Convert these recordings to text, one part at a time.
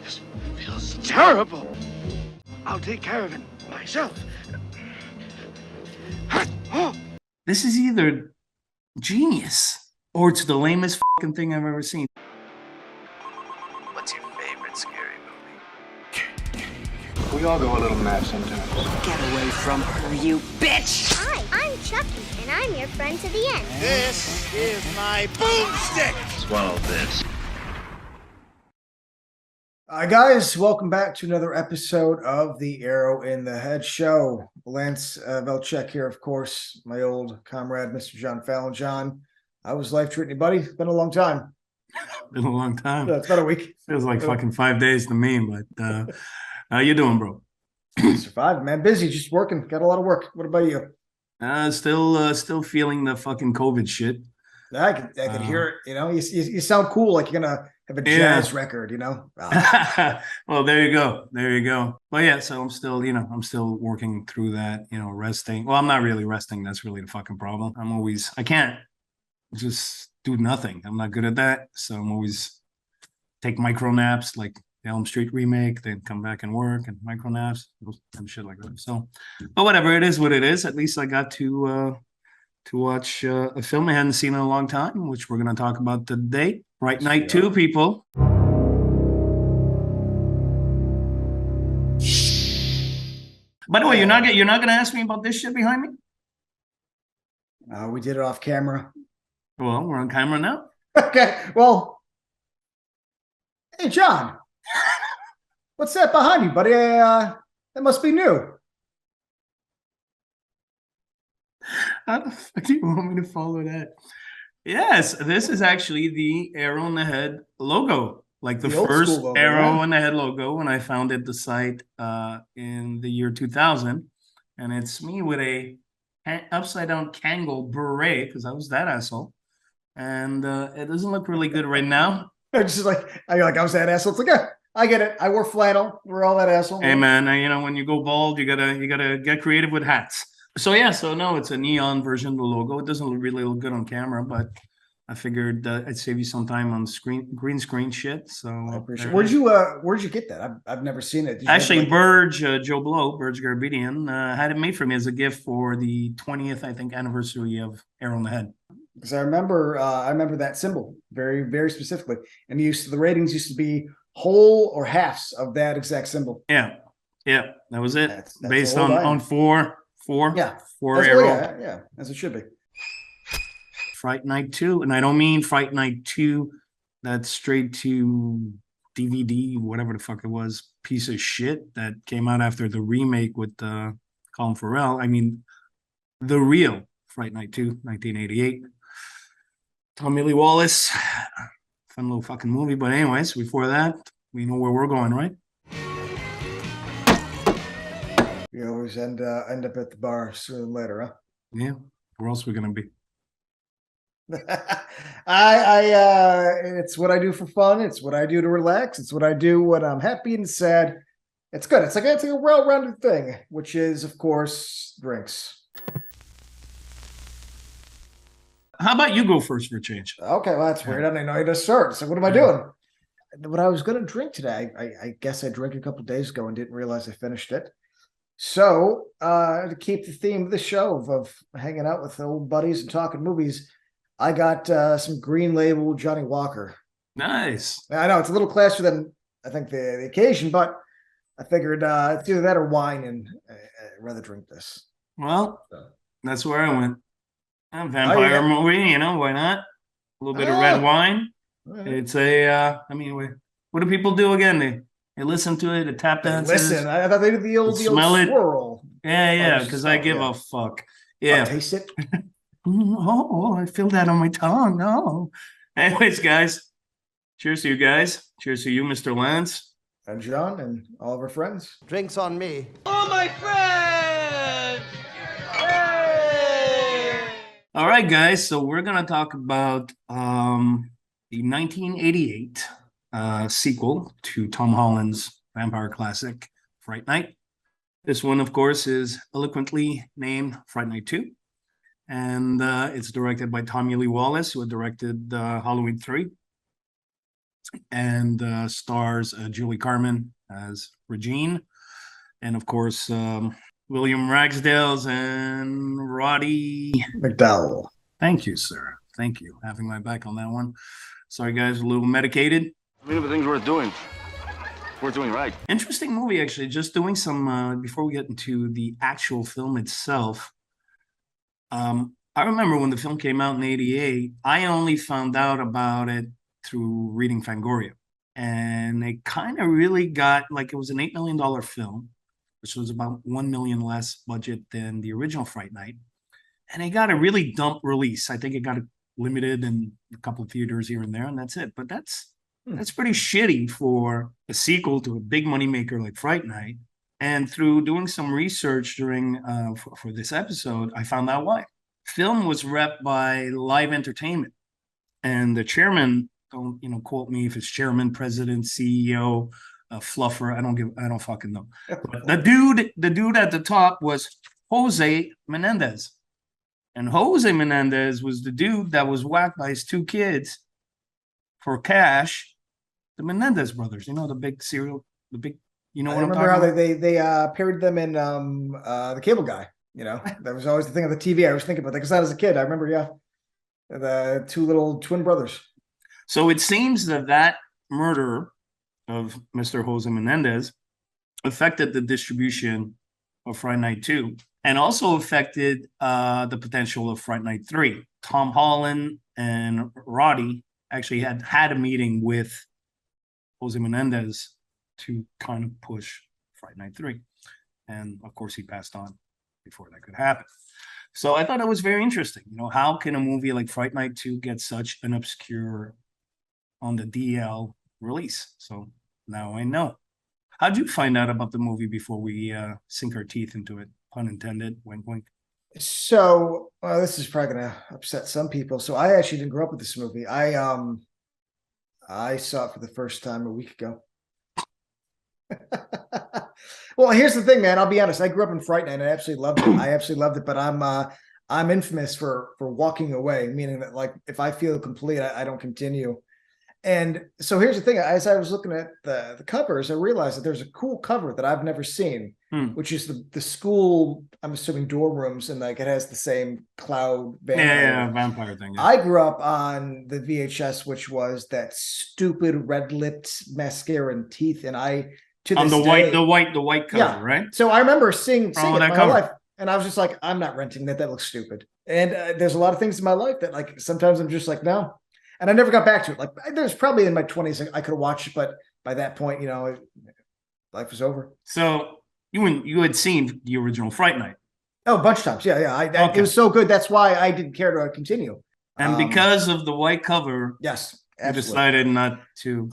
This feels terrible. I'll take care of it myself. This is either genius or it's the lamest fucking thing I've ever seen. What's your favorite scary movie? We all go a little mad sometimes. Get away from her, you bitch! Hi, I'm Chucky, and I'm your friend to the end. This is my boomstick! Swallow this. Hi guys, welcome back to another episode of the Arrow in the Head show. Lance Velchek here, of course, my old comrade, Mr. John Fallon. John, how was life treating you, buddy? It's been a long time. Been a long time. Yeah, it's been a week. Feels like fucking 5 days to me, but how you doing, bro? Surviving, man. Busy, just working. Got a lot of work. What about you? Still feeling the fucking COVID shit. I can hear it. You know, you sound cool, like you're gonna have a jazz record. You know. Well, there you go. There you go. Well, yeah. So I'm still working through that. You know, resting. Well, I'm not really resting. That's really the fucking problem. I can't just do nothing. I'm not good at that. So I'm always take micro naps, like the Elm Street remake, then come back and work and micro naps and shit like that. So, but whatever, it is what it is. At least I got to watch a film I hadn't seen in a long time, which we're going to talk about today. Fright Night II, people. By the way, you're not going to ask me about this shit behind me? We did it off camera. Well, we're on camera now. Okay. Well, hey, John, what's that behind you, buddy? That must be new. How the fuck do you want me to follow that? Yes, this is actually the Arrow in the Head logo, like the first logo, Arrow in the Head logo when I founded the site in the year 2000. And it's me with a upside down Kangol beret, because I was that asshole. And it doesn't look really good right now. It's just like I was that asshole. It's like, yeah, I get it. I wore flannel. We're all that asshole. Hey man, you know, when you go bald, you gotta get creative with hats. So yeah, so no, it's a neon version of the logo. It doesn't really look good on camera, but I figured I'd save you some time on green screen shit. So I appreciate it. Where'd you get that? I've never seen it. Actually, Burge Joe Blow, Burge Garbedian, had it made for me as a gift for the 20th, I think, anniversary of Arrow in the Head. Because I remember that symbol very, very specifically, and the ratings used to be whole or halves of that exact symbol. Yeah, that was it. That's based on four. Four Arrow. Yeah, as it should be. Fright Night II, and I don't mean Fright Night 2, that's straight to DVD, whatever the fuck it was, piece of shit that came out after the remake with Colin Farrell. I mean, the real Fright Night 2, 1988. Tommy Lee Wallace, fun little fucking movie. But anyways, before that, we know where we're going, right? You always end up at the bar sooner than later, huh? Yeah. Where else are we gonna be? It's what I do for fun. It's what I do to relax. It's what I do when I'm happy and sad. It's good. It's like a well-rounded thing, which is, of course, drinks. How about you go first for a change? Okay, well, that's weird. I didn't know you to start. So what am I doing? What I was going to drink today, I guess I drank a couple days ago and didn't realize I finished it. So to keep the theme of the show of hanging out with old buddies and talking movies, I got some Green Label Johnny Walker. Nice. I know it's a little classier than I think the occasion, but I figured it's either that or wine, and I'd rather drink this. Well, that's where I went. A vampire movie, you know, why not? A little bit of red wine. It's I mean, what do people do again? They listen to it, they tap dances. Listen, I thought they did the old swirl. Yeah, because I give a fuck. Yeah. I'll taste it. Oh, I feel that on my tongue. Oh. Anyways, guys, cheers to you guys. Cheers to you, Mr. Lance. And John and all of our friends. Drinks on me. Oh, my friend! Hey! All right, guys, so we're going to talk about the 1988 sequel to Tom Holland's vampire classic, Fright Night. This one, of course, is eloquently named Fright Night II. And it's directed by Tommy Lee Wallace, who had directed Halloween 3. and stars Julie Carmen as Regine, and of course William Ragsdale and Roddy McDowall. Thank you, sir. Thank you. Having my back on that one. Sorry, guys, a little medicated. I mean, everything's worth doing. Worth doing right. Interesting movie, actually. Just doing some, before we get into the actual film itself. I remember when the film came out in '88, I only found out about it through reading Fangoria. And it kind of really got, like, it was an $8 million film, which was about $1 million less budget than the original Fright Night. And it got a really dump release. I think it got limited in a couple of theaters here and there, and that's it. But that's pretty shitty for a sequel to a big moneymaker like Fright Night. And through doing some research during for this episode, I found out why. Film was rep by Live Entertainment, and the chairman, don't quote me if it's chairman, president, CEO, fluffer. I don't fucking know. But the dude at the top was Jose Menendez. And Jose Menendez was the dude that was whacked by his two kids for cash. The Menendez brothers, the big serial, what I'm talking about? I remember how they paired them in the Cable Guy. That was always the thing on the TV. I was thinking about that because I was a kid. I remember, the two little twin brothers. So it seems that murder of Mr. Jose Menendez affected the distribution of Fright Night II, and also affected the potential of Fright Night III. Tom Holland and Roddy actually had a meeting with Jose Menendez to kind of push Fright Night III. And of course, he passed on before that could happen. So I thought it was very interesting. How can a movie like Fright Night 2 get such an obscure on the DL release? So now I know. How'd you find out about the movie before we sink our teeth into it? Pun intended, wink, wink. So this is probably going to upset some people. So I actually didn't grow up with this movie. I saw it for the first time a week ago. Well, here's the thing, man. I'll be honest. I grew up in Fright Night and I absolutely loved it. But I'm infamous for walking away, meaning that, like, if I feel complete, I don't continue. And so here's the thing. As I was looking at the covers, I realized that there's a cool cover that I've never seen, which is the school, I'm assuming, dorm rooms, and like it has the same cloud vampire thing. Yeah. I grew up on the VHS, which was that stupid red-lipped mascara and teeth, and the white cover, right? So I remember seeing it my whole life, and I was just like, I'm not renting that. That looks stupid. And there's a lot of things in my life that, like, sometimes I'm just like, no. And I never got back to it. Like, there's probably in my 20s I could have watched it, but by that point, life was over. So you had seen the original Fright Night? Oh, a bunch of times. Yeah. It was so good. That's why I didn't care to continue. And because of the white cover, yes, I decided not to.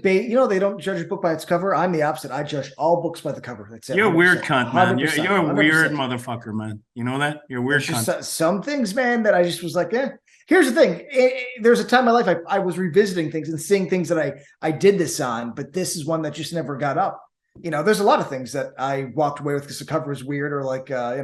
They don't judge a book by its cover. I'm the opposite. I judge all books by the cover. That's it. You're a weird cunt, man. You're a 100%. weird motherfucker, man. You know that? You're a weird cunt. Some things, man, that I just was like, yeah. Here's the thing. There's a time in my life I was revisiting things and seeing things that I did this on, but this is one that just never got up. There's a lot of things that I walked away with because the cover was weird, or like, like I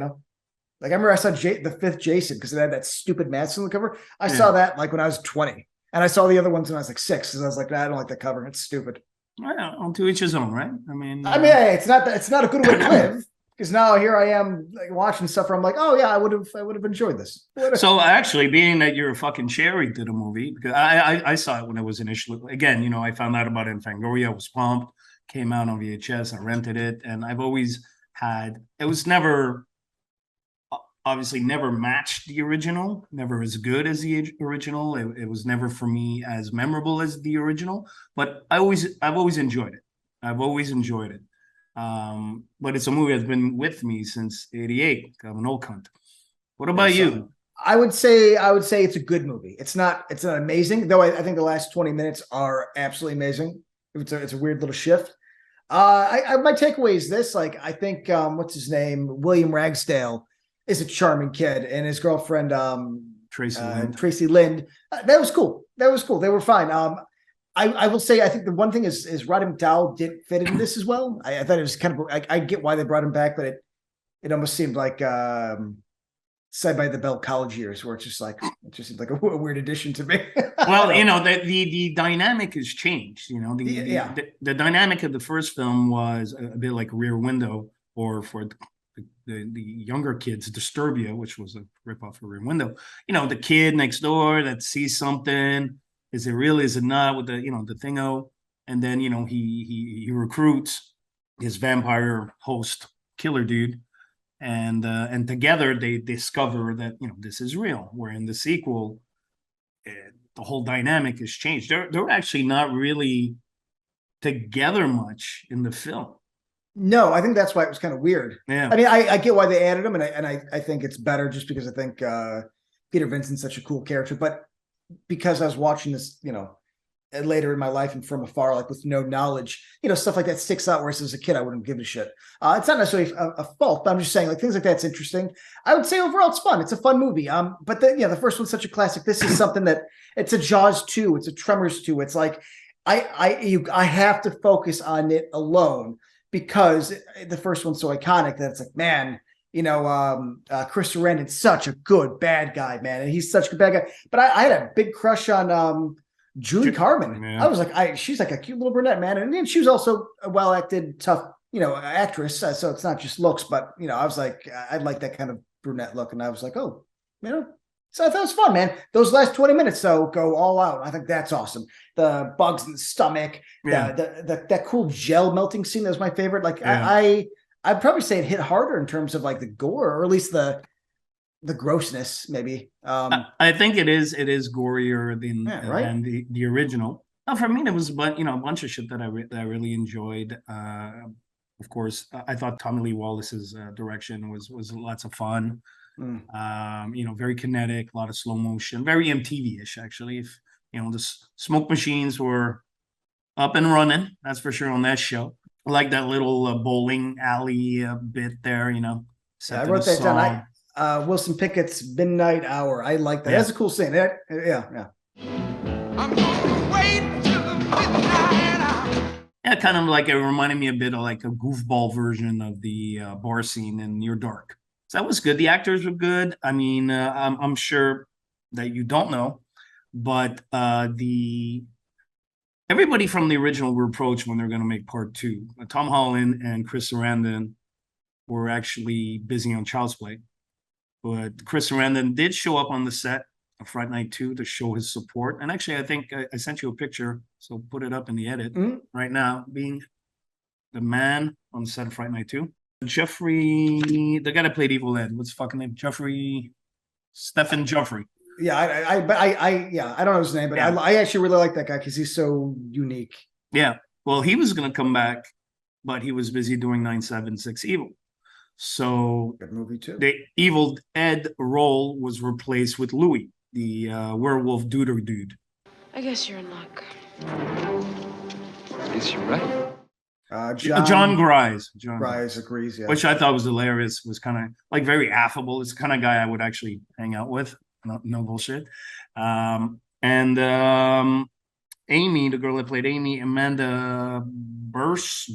remember I saw the fifth Jason because it had that stupid mask on the cover. I saw that like when I was 20, and I saw the other ones when I was like 6 because I was like, I don't like that cover. It's stupid. Well, to each his own, right? I mean, it's not a good way to live. Because now here I am, like, watching stuff where I'm like, oh yeah, I would have enjoyed this. So actually, being that you're a fucking cherry to the movie, because I saw it when it was initially, again, I found out about it in Fangoria, I was pumped, came out on VHS, I rented it, and I've always had, it was never, obviously never matched the original, never as good as the original. It was never for me as memorable as the original, but I've always enjoyed it. I've always enjoyed it. But it's a movie that's been with me since '88. I'm an old cunt. What about you? I would say it's a good movie. It's not amazing, though. I think the last 20 minutes are absolutely amazing. It's a weird little shift. My takeaway is this: like, I think what's his name, William Ragsdale, is a charming kid, and his girlfriend Tracy Lind. That was cool. They were fine. I will say, I think the one thing is Roddy McDowall didn't fit into this as well. I thought it was kind of, I get why they brought him back, but it almost seemed like Saved by the Bell college years, where it's just like it just seems like a weird addition to me. Well, you know, the dynamic has changed. You know, Yeah. the dynamic of the first film was a bit like Rear Window, or for the younger kids, Disturbia, which was a ripoff of Rear Window. You know, the kid next door that sees something. Is it real? Is it not? With the, you know, the thingo, and then, you know, he recruits his vampire host killer dude, and together they discover that, you know, this is real. Where in the sequel, the whole dynamic has changed. They're actually not really together much in the film. No, I think that's why it was kind of weird. Yeah. I mean, I get why they added him, and I think it's better just because I think Peter Vincent's such a cool character. But because I was watching this, you know, later in my life and from afar, like with no knowledge, you know, stuff like that sticks out. Whereas as a kid, I wouldn't give a shit. It's not necessarily a fault, but I'm just saying, like, things like that's interesting. I would say overall it's fun. It's a fun movie. But the first one's such a classic. This is something that it's a Jaws 2, it's a Tremors 2. It's like I have to focus on it alone because the first one's so iconic that it's like, man, you know, Chris Sarandon's such a good bad guy, man, and he's such a good bad guy. But I had a big crush on Julie Carmen. Yeah. I was like, she's like a cute little brunette, man, and then she was also a well acted, tough, you know, actress. So it's not just looks, but you know, I was like, I like that kind of brunette look, and I was like, oh, you know. So I thought it was fun, man. Those last 20 minutes, though, go all out. I think that's awesome. The bugs in the stomach, that cool gel melting scene, that was my favorite. Like, yeah. I'd probably say it hit harder in terms of like the gore, or at least the grossness, maybe. I think it is gorier than the original. Now, for me, it was a bunch of shit that I really enjoyed. Of course, I thought Tommy Lee Wallace's direction was lots of fun. You know, very kinetic, a lot of slow motion, very MTV-ish actually. If you know, the smoke machines were up and running, that's for sure on that show. I like that little bowling alley bit there, you know. I wrote that down. Wilson Pickett's Midnight Hour. I like that. Yeah. That's a cool scene. Yeah. I'm gonna wait till the midnight hour. Yeah, kind of like it reminded me a bit of like a goofball version of the bar scene in Near Dark. So that was good. The actors were good. I mean, I'm sure that you don't know, but everybody from the original were approached when they're going to make part 2. Tom Holland and Chris Sarandon were actually busy on Child's Play, but Chris Sarandon did show up on the set of Fright Night 2 to show his support. And actually, I think I sent you a picture, so put it up in the edit right now, being the man on the set of Fright Night 2. Jeffrey, the guy that played Evil Ed, what's his fucking name? Stephen Geoffrey. Yeah, I don't know his name, but yeah. I actually really like that guy because he's so unique. Yeah, well, he was going to come back, but he was busy doing 976 Evil. So good movie too. The Evil Ed role was replaced with Louis, the werewolf dude. I guess you're in luck. I guess you're right. John Grise. Grise agrees, yeah. Which I thought was hilarious. Was kind of like very affable. It's the kind of guy I would actually hang out with. No bullshit. And Amy, the girl that played Amy, Amanda Boots.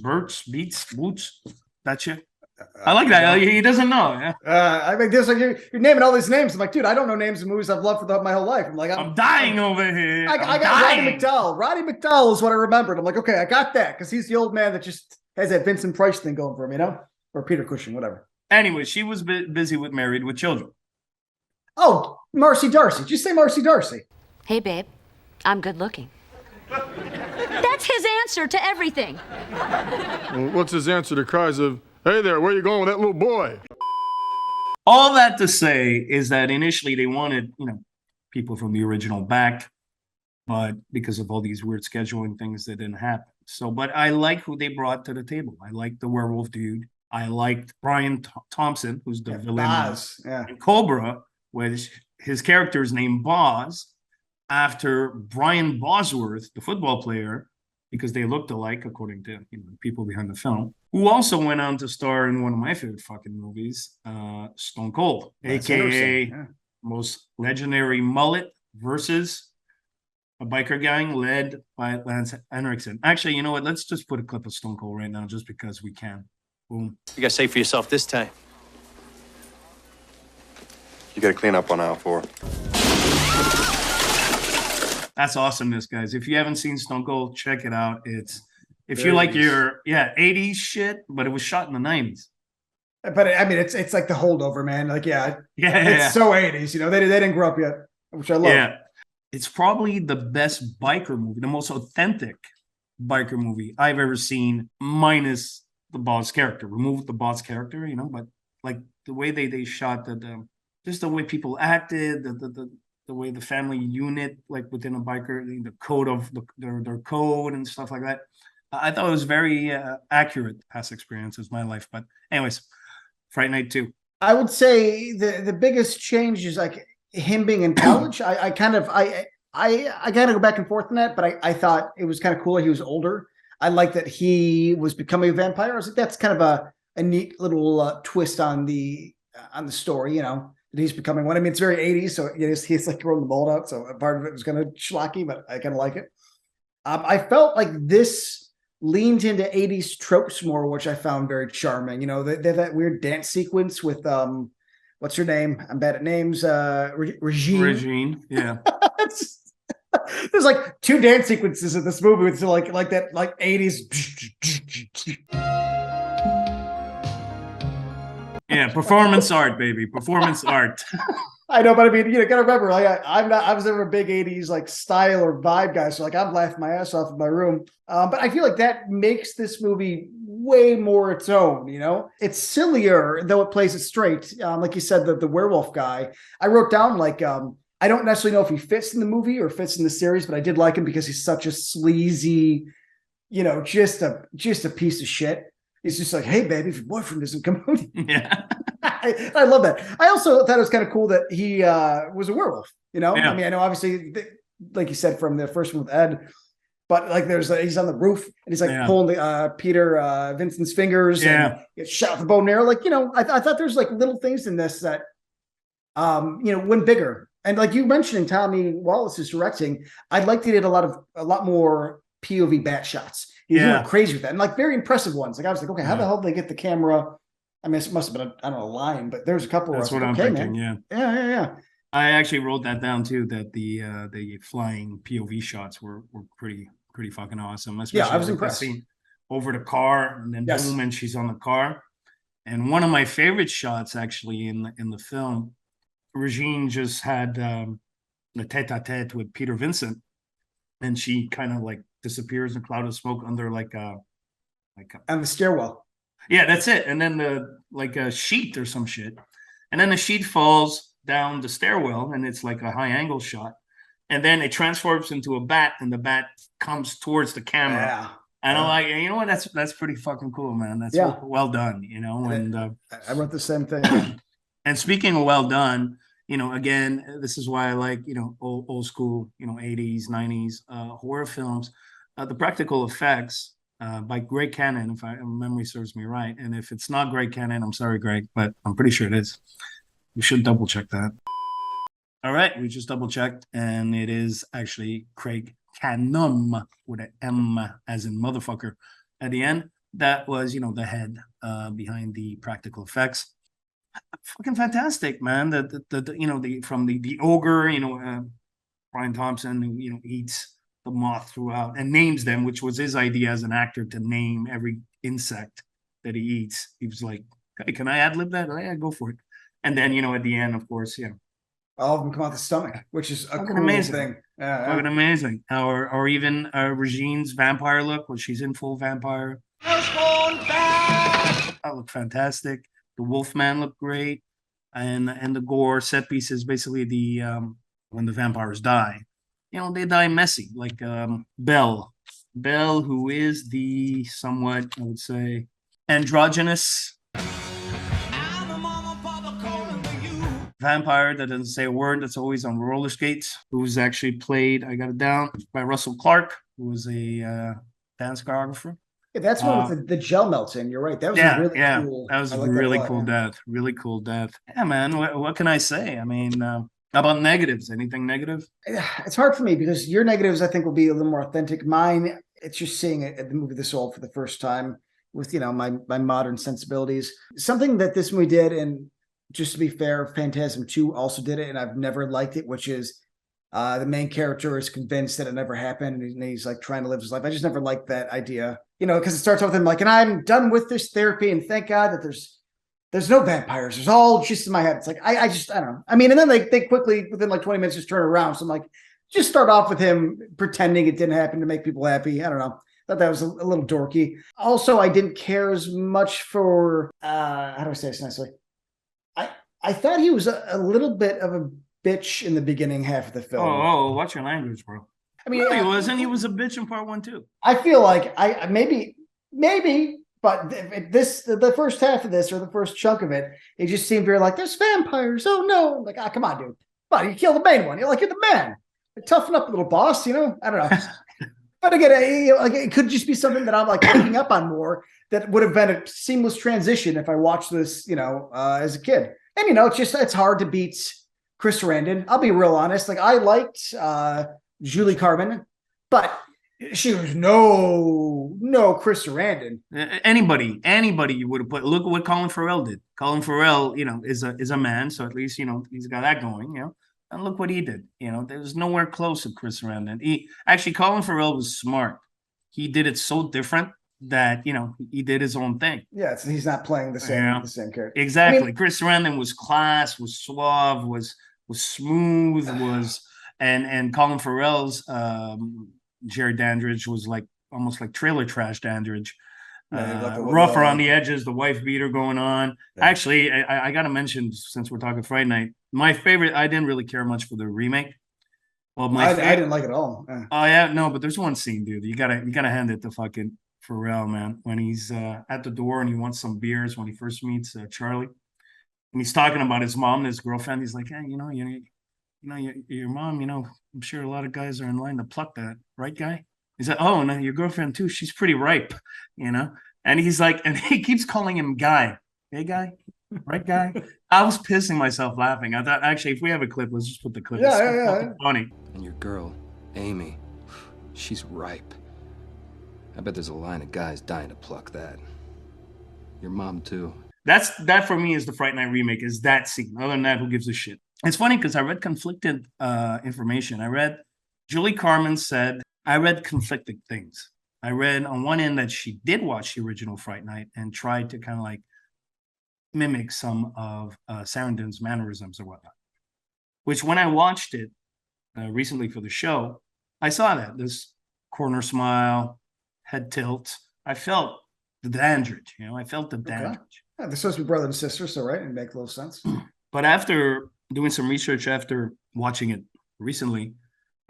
That chick. I like that. He doesn't know. Yeah. I mean, this like you're naming all these names. I'm like, dude, I don't know names of movies I've loved for my whole life. I'm like, I'm dying over here. I got dying. Roddy McDowall. Roddy McDowall is what I remembered. I'm like, okay, I got that because he's the old man that just has that Vincent Price thing going for him, you know, or Peter Cushing, whatever. Anyway, she was busy with Married with Children. Oh, Marcy Darcy. Did you say Marcy Darcy? Hey, babe, I'm good looking. That's his answer to everything. Well, what's his answer to cries of, hey there, where you going with that little boy? All that to say is that initially they wanted, you know, people from the original back, but because of all these weird scheduling things, that didn't happen. So, but I like who they brought to the table. I like the werewolf dude. I liked Brian Thompson, who's the villain in Cobra, which his character is named Boz after Brian Bosworth, the football player, because they looked alike, according to people behind the film, who also went on to star in one of my favorite fucking movies, Stone Cold, aka most legendary mullet versus a biker gang led by Lance Henriksen. Actually, you know what? Let's just put a clip of Stone Cold right now, just because we can. Boom. You gotta say for yourself this time. You gotta clean up on aisle 4. That's awesomeness, guys. If you haven't seen Stone Cold, check it out. It's if Very you like 80s. your 80s shit, but it was shot in the 90s. But I mean, it's like the holdover, man. Like, Yeah. it's so 80s. You know, they didn't grow up yet, which I love. Yeah. It's probably the best biker movie, the most authentic biker movie I've ever seen, minus the boss character. Remove the boss character, you know, but like the way they shot just the way people acted, the way the family unit, like within a biker, the code of their code and stuff like that. I thought it was very accurate past experiences, my life. But anyways, Fright Night 2. I would say the biggest change is like him being in college. I kind of go back and forth on that, but I thought it was kind of cool. He was older. I like that he was becoming a vampire. I was like, that's kind of a neat little twist on the story, you know, that he's becoming one. I mean, it's very 80s, so he's like throwing the ball out. So a part of it was kind of schlocky, but I kind of like it. I felt like this leaned into 80s tropes more, which I found very charming. You know, they have that weird dance sequence with what's her name? I'm bad at names. Regine. Yeah. There's like 2 dance sequences in this movie with like that 80s. Yeah, performance art, baby. Performance art. I know, but I mean, you gotta remember, like I was never a big 80s like style or vibe guy, so like I'm laughing my ass off in my room. But I feel like that makes this movie way more its own, you know? It's sillier, though it plays it straight. Like you said, the werewolf guy. I wrote down like I don't necessarily know if he fits in the movie or fits in the series, but I did like him because he's such a sleazy, you know, just a piece of shit. He's just like, hey, baby, if your boyfriend doesn't come out. Yeah. I love that. I also thought it was kind of cool that he was a werewolf, you know? Yeah. I mean, I know obviously, like you said, from the first one with Ed, but like he's on the roof and he's like pulling the Peter Vincent's fingers and gets shot with a bow and arrow. Like, you know, I thought there's like little things in this that, you know, went bigger. And like you mentioning Tommy Wallace's directing, I'd like to get a lot more POV bat shots. He's going crazy with that, and like very impressive ones. Like I was like, okay, how the hell did they get the camera? I mean, it must have been a line, but there's a couple. That's what like, I'm thinking. Man. Yeah. I actually wrote that down too. That the flying POV shots were pretty fucking awesome. Especially I was impressed. Scene over the car, and then boom, and she's on the car. And one of my favorite shots, actually, in the film, Regine just had a tete-a-tete with Peter Vincent, and she kind of like disappears in a cloud of smoke under like on the stairwell. Yeah, that's it. And then a sheet or some shit, and then the sheet falls down the stairwell, and it's like a high angle shot, and then it transforms into a bat, and the bat comes towards the camera. Yeah. And I'm like, you know what? That's pretty fucking cool, man. That's well done, you know. And I wrote the same thing. And speaking of well done, you know, again, this is why I like, you know, old school, you know, 80s, 90s horror films. The practical effects by Greg Cannon, if memory serves me right. And if it's not Greg Cannon, I'm sorry, Greg, but I'm pretty sure it is. We should double check that. All right, we just double checked, and it is actually Craig Cannon with an M as in motherfucker at the end. That was, you know, the head behind the practical effects. Fucking fantastic, man. The you know, from the ogre, you know, Brian Thompson, who, you know, eats the moth throughout and names them, which was his idea as an actor, to name every insect that he eats. He was like, hey, can I ad-lib that? Oh, yeah, go for it. And then, you know, at the end, of course, all of them come out the stomach, which is a cool amazing thing. Fucking amazing. Or even Regine's vampire look when she's in full vampire. That looked fantastic. The Wolfman looked great, and the gore set pieces, basically the when the vampires die, you know, they die messy, like Belle, who is the somewhat, I would say, androgynous vampire that doesn't say a word, that's always on roller skates, who's actually played, I got it down, by Russell Clark, who was a dance choreographer. Yeah, that's one with the gel melting. You're right. That was really cool. That was a really cool death. Really cool death. Yeah, man. What can I say? I mean, how about negatives? Anything negative? It's hard for me because your negatives, I think, will be a little more authentic. Mine, it's just seeing the movie this old for the first time with, you know, my modern sensibilities. Something that this movie did, and just to be fair, Phantasm 2 also did it, and I've never liked it, which is the main character is convinced that it never happened, and he's like trying to live his life. I just never liked that idea, because it starts off with him like, and I'm done with this therapy, and thank God that there's no vampires. There's all just in my head. It's like, I don't know. I mean, and then they quickly, within like 20 minutes, just turn around. So I'm like, just start off with him pretending it didn't happen to make people happy. I don't know. Thought that was a little dorky. Also, I didn't care as much for, how do I say this nicely? I thought he was a little bit of a bitch in the beginning half of the film. Oh, watch your language, bro. I mean, no, he wasn't. He was a bitch in part 1 too. I feel like I maybe, but the first half of this or the first chunk of it, it just seemed very like there's vampires. Oh no! Like, come on, dude. But you kill the main one. You're the man. Toughen up, little boss. I don't know. But again, it could just be something that I'm like picking up on more. That would have been a seamless transition if I watched this, as a kid. And it's hard to beat Chris Sarandon. I'll be real honest. Like, I liked Julie Carmen, but she was no Chris Sarandon. Anybody you would have put. Look at what Colin Farrell did. Colin Farrell, is a man, so at least he's got that going. And look what he did. There's nowhere close to Chris Sarandon. Colin Farrell was smart. He did it so different that he did his own thing. Yeah, he's not playing the same character. Exactly. I mean, Chris Sarandon was class, was suave, was smooth, and Colin Farrell's Jerry Dandridge was like almost like trailer trash Dandridge. Rough around the edges, the wife beater going on. Yeah. Actually, I got to mention, since we're talking Fright Night, my favorite. I didn't really care much for the remake. Well, I didn't like it at all. Oh yeah, no, but there's one scene, dude. You gotta hand it to fucking Farrell, man. When he's at the door and he wants some beers when he first meets Charlie, and he's talking about his mom and his girlfriend. He's like, hey, your mom. I'm sure a lot of guys are in line to pluck that, right, guy? He's like, oh no, your girlfriend too. She's pretty ripe, And he's like, and he keeps calling him guy. Hey, guy, right, guy. I was pissing myself laughing. I thought, actually, if we have a clip, let's just put the clip. Yeah. Funny. And your girl, Amy, she's ripe. I bet there's a line of guys dying to pluck that. Your mom too. That for me is the Fright Night remake. Is that scene? Other than that, who gives a shit? It's funny because I read conflicted information. I read Julie Carmen said I read conflicted things. I read on one end that she did watch the original Fright Night and tried to kind of like mimic some of Sarandon's mannerisms or whatnot. Which when I watched it recently for the show, I saw that this corner smile, head tilt. I felt the Dandridge. I felt the Dandridge. Yeah, they're supposed to be brother and sister, so right, it makes a little sense. But after doing some research, after watching it recently,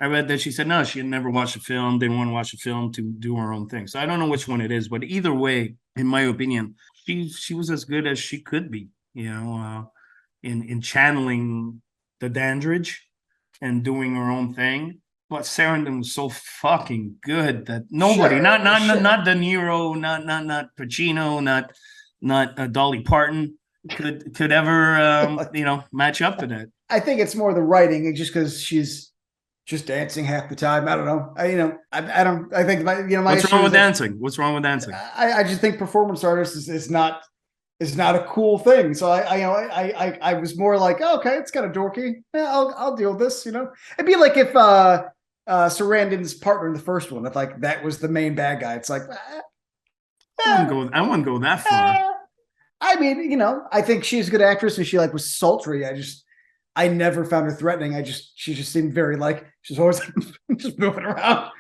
I read that she said no, she had never watched a film, didn't want to watch a film to do her own thing. So I don't know which one it is, but either way, in my opinion, she was as good as she could be, in channeling the Dandridge and doing her own thing. But Sarandon was so fucking good that nobody, not De Niro, not Pacino, not Dolly Parton could ever match up to that. I think it's more the writing, just because she's just dancing half the time. I don't know. I think my what's wrong with dancing? What's wrong with dancing? I just think performance artist is not a cool thing. So I was more like, oh, okay, it's kind of dorky. Yeah, I'll deal with this. It'd be like if Sarandon's partner in the first one, if like that was the main bad guy. It's like I wouldn't go that far. I mean, I think she's a good actress, and she like was sultry. I never found her threatening. She just seemed very like she's always just moving around.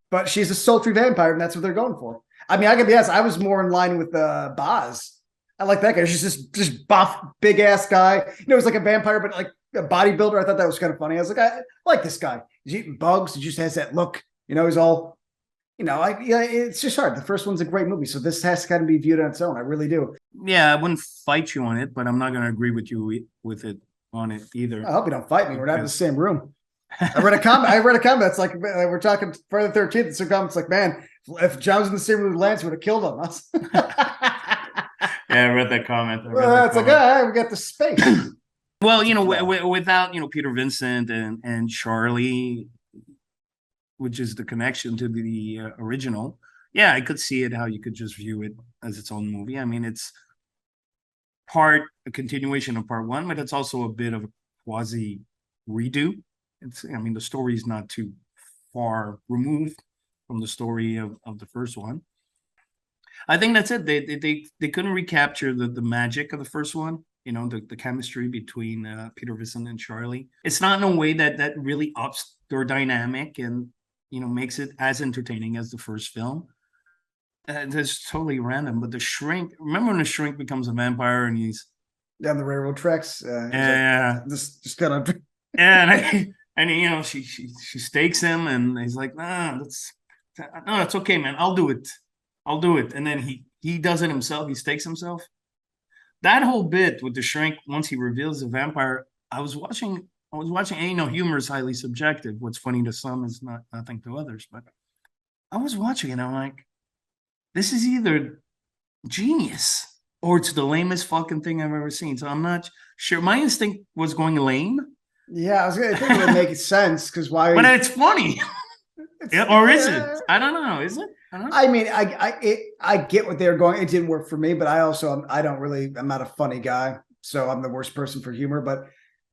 But she's a sultry vampire, and that's what they're going for. I mean, I can be honest, I was more in line with Boz. I like that guy. She's just buff, big ass guy. He's like a vampire, but like a bodybuilder. I thought that was kind of funny. I was like, I like this guy. He's eating bugs. He just has that look. He's all. It's just hard. The first one's a great movie, so this has to kind of be viewed on its own. I really do. Yeah, I wouldn't fight you on it, but I'm not going to agree with you with it on it either. I hope you don't fight me. We're not in the same room. I read a comment. That's like we're talking Friday the 13th. It's a comment. It's like, man, if John was in the same room with Lance, would have killed him. Yeah, I read that comment. It's like, we got the space. Well, without Peter Vincent and Charlie, which is the connection to the original, yeah, I could see it how you could just view it as its own movie. I mean, it's part a continuation of part one, but it's also a bit of a quasi redo. I mean, the story is not too far removed from the story of the first one. I think that's it. They couldn't recapture the magic of the first one. You know, the chemistry between Peter Vincent and Charlie. It's not in a way that really ups their dynamic and, you know, makes it as entertaining as the first film. That's totally random. But the Shrink, remember when the Shrink becomes a vampire and he's down the railroad tracks? Yeah. Like, just kind of. And you know, she stakes him, and he's like, no, it's okay, man. I'll do it. And then he does it himself. He stakes himself. That whole bit with the Shrink, once he reveals the vampire, I was watching, and you know, humor is highly subjective. What's funny to some is nothing to others. But I was watching, and I'm like, this is either genius or it's the lamest fucking thing I've ever seen. So I'm not sure. My instinct was going lame. Yeah, I think it would make sense because why? But it's funny. Or is it? I don't know. Is it? I mean, I get what they're going. It didn't work for me, but I also I'm not a funny guy, so I'm the worst person for humor. But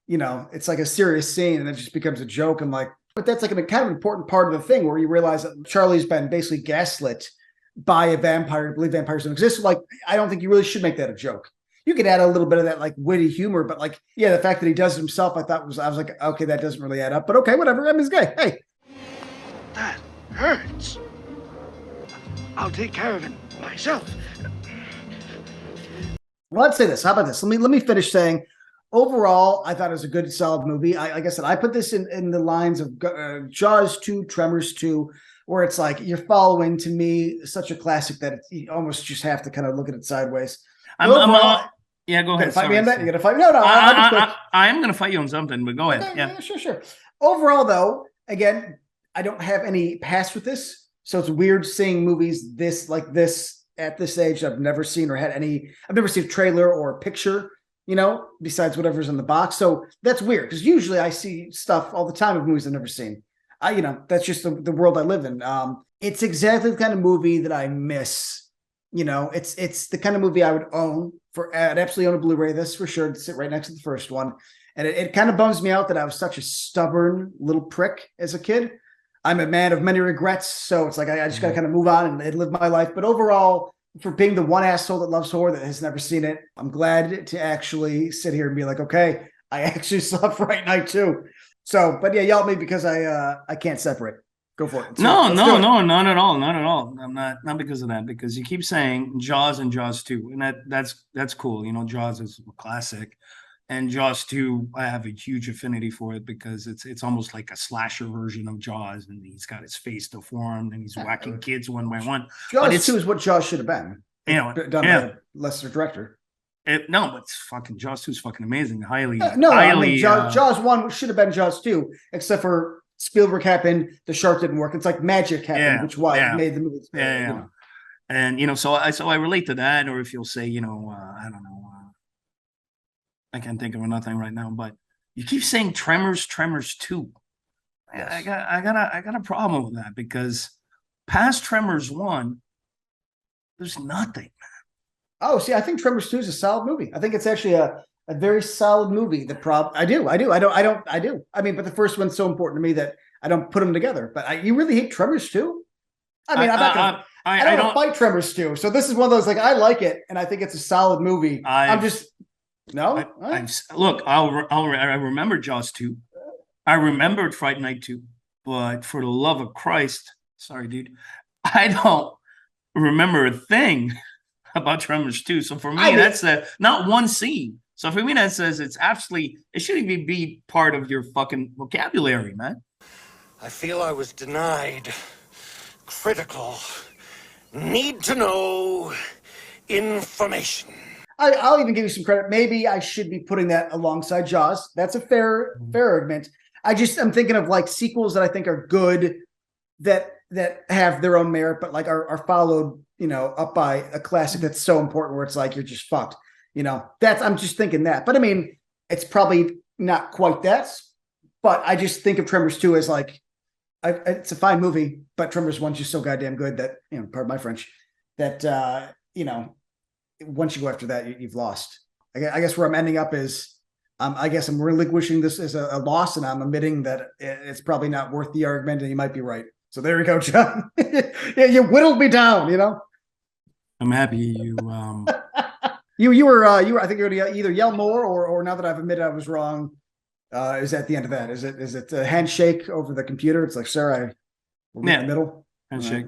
you know, it's like a serious scene, and it just becomes a joke. I'm like, but that's like a kind of important part of the thing where you realize that Charlie's been basically gaslit by a vampire to believe vampires don't exist. So like, I don't think you really should make that a joke. You could add a little bit of that like witty humor, but like, yeah, the fact that he does it himself, I was like, okay, that doesn't really add up. But okay, whatever. I mean, he's gay. Hey, That hurts. I'll take care of it myself. well, let's say this. How about this? Let me finish saying, overall, I thought it was a good, solid movie. Like I said, I put this in the lines of Jaws 2, Tremors 2, where it's like you're following, to me, such a classic that you almost just have to kind of look at it sideways. Yeah, go ahead. Fight me on that. You're gonna fight me? No, I am going to fight you on something, but go ahead. Okay, yeah, sure. Overall, though, again, I don't have any past with this, so it's weird seeing movies this at this age. I've never seen I've never seen a trailer or a picture, you know, besides whatever's in the box. So that's weird because usually I see stuff all the time of movies I've never seen. That's just the world I live in. It's exactly the kind of movie that I miss. You know, it's the kind of movie I would own I'd absolutely own a Blu-ray. This for sure. To sit right next to the first one. And it kind of bums me out that I was such a stubborn little prick as a kid. I'm a man of many regrets. So it's like, I just got to kind of move on and live my life. But overall, for being the one asshole that loves horror that has never seen it, I'm glad to actually sit here and be like, okay, I actually saw Fright Night II. So, but yeah, yell at me because I can't separate. Go for it. No, not at all. I'm not because of that, because you keep saying Jaws and Jaws 2, and that's cool. You know, Jaws is a classic, and Jaws 2, I have a huge affinity for it because it's almost like a slasher version of Jaws, and he's got his face deformed and he's whacking kids one by one. Jaws 2 is what Jaws should have been. You know, done by a lesser director. No, but it's fucking Jaws 2 is fucking amazing. Jaws 1 should have been Jaws 2, except for Spielberg happened, the shark didn't work. It's like magic happened, which made the movie. You know. And you know, so I relate to that. Or if you'll say, you know, I don't know, I can't think of nothing right now. But you keep saying Tremors 2. Yes. I got a problem with that because past Tremors 1, there's nothing. Oh, see, I think Tremors 2 is a solid movie. I think it's actually a very solid movie. I do. I mean, but the first one's so important to me that I don't put them together. But you really hate Tremors 2? I mean, I don't fight Tremors 2. So this is one of those, like, I like it, and I think it's a solid movie. I remember Jaws 2. I remembered Fright Night 2. But for the love of Christ, sorry, dude, I don't remember a thing about Tremors 2. So for me, that's not one scene. So for me, that says it shouldn't even be part of your fucking vocabulary, man. I feel I was denied critical, need to know information. I'll even give you some credit. Maybe I should be putting that alongside Jaws. That's a fair argument. I'm thinking of like sequels that I think are good that have their own merit, but like are followed, you know, up by a classic that's so important where it's like you're just fucked. You know, I'm just thinking that. But I mean, it's probably not quite that. But I just think of Tremors 2 as like It's a fine movie, but Tremors 1's just so goddamn good that, pardon my French, that, once you go after that, you've lost. I guess where I'm ending up is, I guess I'm relinquishing this as a loss, and I'm admitting that it's probably not worth the argument, and you might be right. So there you go, John. Yeah, you whittled me down, I'm happy you. You were I think you're gonna either yell more or now that I've admitted I was wrong. Is at the end of that? Is it a handshake over the computer? It's like, sir, we're in the middle. Handshake,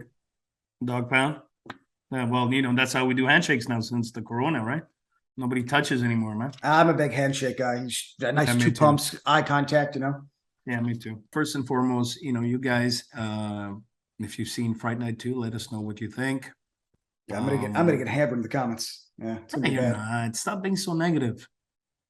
dog pound. Yeah, well, that's how we do handshakes now since the corona, right? Nobody touches anymore, man. I'm a big handshake guy. Nice two pumps, eye contact, Yeah, me too. First and foremost, you guys, if you've seen Fright Night II, let us know what you think. Yeah, I'm gonna get hammered in the comments. Yeah, it's gonna be bad. Not. Stop being so negative.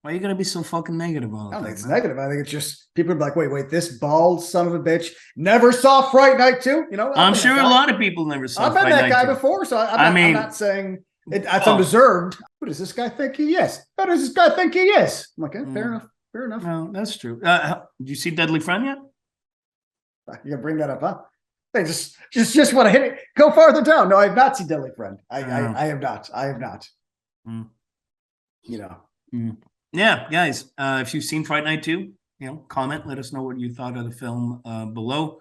Why are you gonna be so fucking negative all the time? I don't think it's negative. I think it's just people are like, wait, this bald son of a bitch never saw Fright Night 2. I'm sure a lot of people never saw. I've been that guy before, so I'm not saying it's undeserved. Who does this guy think he is? Who does this guy think he is? I'm like, fair enough. No, that's true. Did you see Deadly Friend yet? You gonna bring that up, huh? Hey, just want to hit it. Go farther down. No, I have not seen Deadly Friend. I have not. I have not. Yeah, guys. If you've seen Fright Night 2, comment. Let us know what you thought of the film below.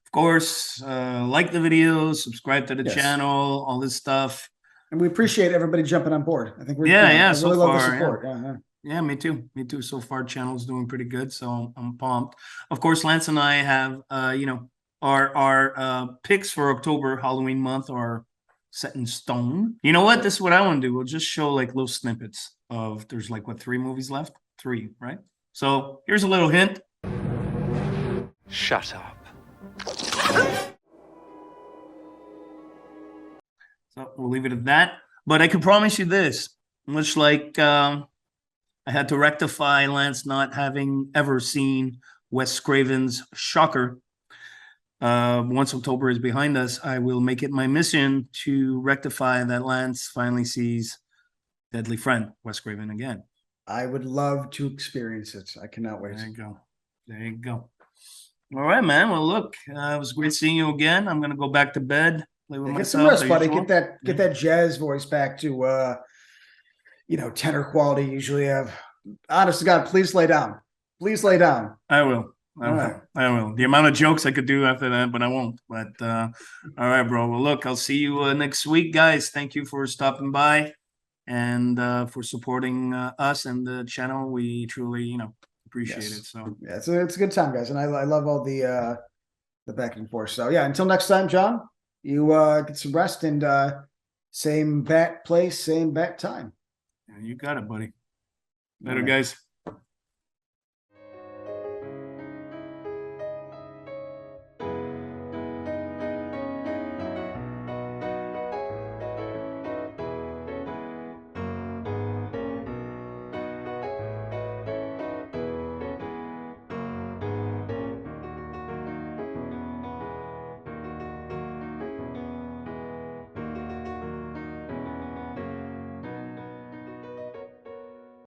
Of course, like the video, subscribe to the channel, all this stuff. And we appreciate everybody jumping on board. I think we're so really far, love the support. Yeah, me too. So far, channel's doing pretty good, so I'm pumped. Of course, Lance and I have our picks for October Halloween month are set in stone. You know what? This is what I want to do. We'll just show like little snippets of there's like 3 movies left? 3, right? So here's a little hint. Shut up. So we'll leave it at that. But I can promise you this, much like I had to rectify Lance not having ever seen Wes Craven's Shocker. Once October is behind us, I will make it my mission to rectify that Lance finally sees Deadly Friend, Wes Craven again. I would love to experience it. I cannot wait. There you go. All right, man. Well, look, it was great seeing you again. I'm gonna go back to bed. Play with myself. Get some rest, buddy. Get that jazz voice back to tenor quality. You usually have. Honest to God, please lay down. Please lay down. I will. I will. The amount of jokes I could do after that, but I won't. But all right, bro. Well, look, I'll see you next week, guys. Thank you for stopping by and for supporting us and the channel. We truly, appreciate it. So yeah, it's a good time, guys, and I love all the back and forth. So yeah, until next time, John, you get some rest and same bat place, same bat time. Yeah, you got it, buddy. Later, guys.